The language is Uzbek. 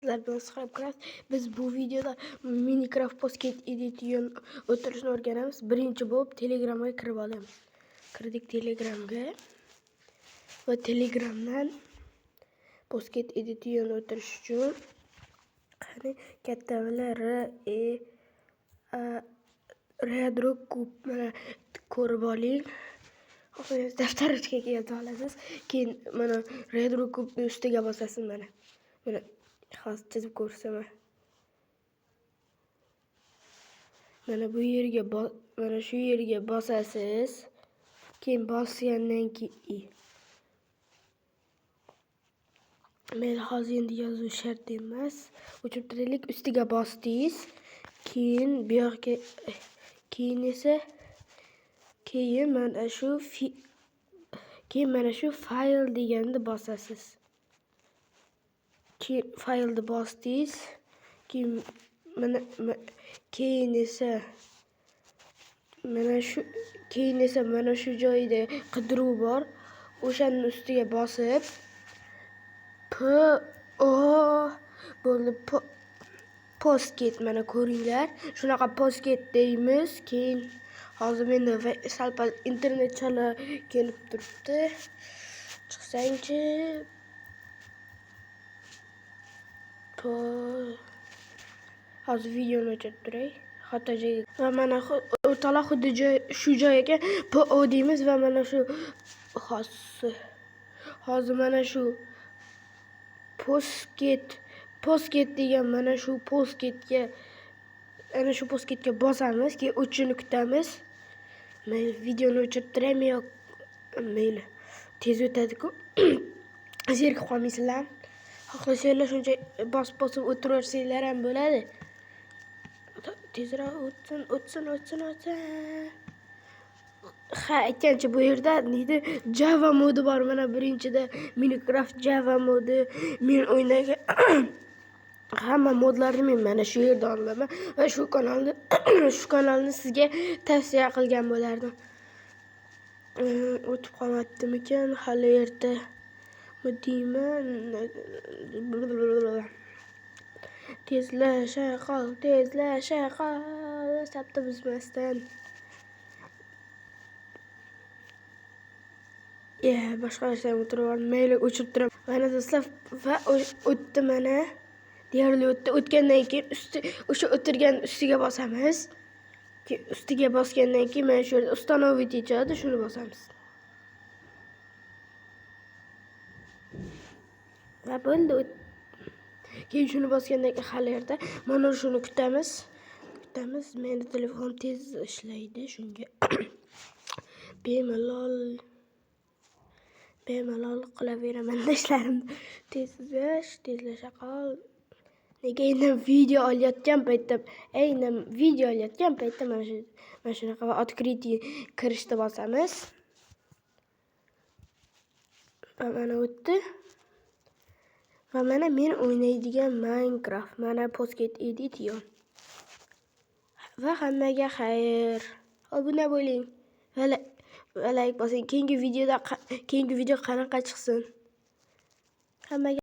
sizlar bilan Scrapcraft. Biz bu videoda Minecraft Pocket Edition o'tirishni o'rganamiz. Birinchi bo'lib Telegramga kirib olamiz. Kirdik Telegramga va Telegramdan Pocket Edition o'tirish uchun qani katta bilan Redrock Cube mana ko'rib oling. Daftarchaga yozib olasiz. Keyin mana Redrock Cube ustiga bosasiz mana. Mana hozir chizib ko'rsaman. Mana bu yerga mana shu yerga bosasiz. Keyin bosgandan keyin men hozir endi yozuv shart emas. O'chirib turaylik, ustiga bosdingiz. Keyin bu yoqqa keyin mana shu fayl deganni bosasiz. Keyin faylni bosdingiz. Keyin esa mana shu joyda qidiruv bor. O'shaning ustiga bosib bo'ldi. Pocket mana ko'ringlar. Shunaqa pocket deymiz. Keyin hozir menda sal internet chala kelib turibdi. Chiqsangchi. Hozir videoni o'chirib turay. Xato joyga va mana o'rtalar xuddi shu joyga PO deymiz va mana shu hozir mana shu Pocket degan mana shu pocketga bosamiz, keyin o'chishini kutamiz. Mayli videoni o'chirib turaymi yo'q? Mayli. Tez o'tadi-ku. Zerikib qolmaysizlar. Xohlasanglar shuncha bosib o'tiraversanglar ham bo'ladi. Tezroq o'tsin. Ha, aytgancha bu yerda neydi? Java modi bor. Mana birinchida Minecraft Java modi. Men o'ynagan hamma modlarni men mana shu yerda olaman va shu kanalni sizga tavsiya qilgan bo'lardim. O'tib qolmadimikan? Hali erta deyman. Tezlasha qol. Sabta buzmasdan. Boshqa narsa ham o'tiraman. Mayli o'chirib turaman. Mana do'stlar va o'tdi mana. Deyarli o'tdi. O'tgandan keyin o'sha o'tirgan ustiga bosamiz. Ustiga bosgandan keyin mana shu yerda uстановить chiqadi, shuni bosamiz. Va bo'ldi. Keyin shuni bosgandan keyin hali yerda mana shuni kutamiz. Meni telefon tez ishlaydi, shunga bemalol qilaveraman ishlarimni. Tezlasha qol. Nega endi video olayotgan paytda mana shunaqa va открытие kirishni bosamiz. Va mana o'tdi. Va mana men o'ynaydigan Minecraft, mana Pocket Edition. Va hammaga xayr. Obuna bo'ling. Va like bosing. Keyingi video qanaqa chiqsin? Hammaga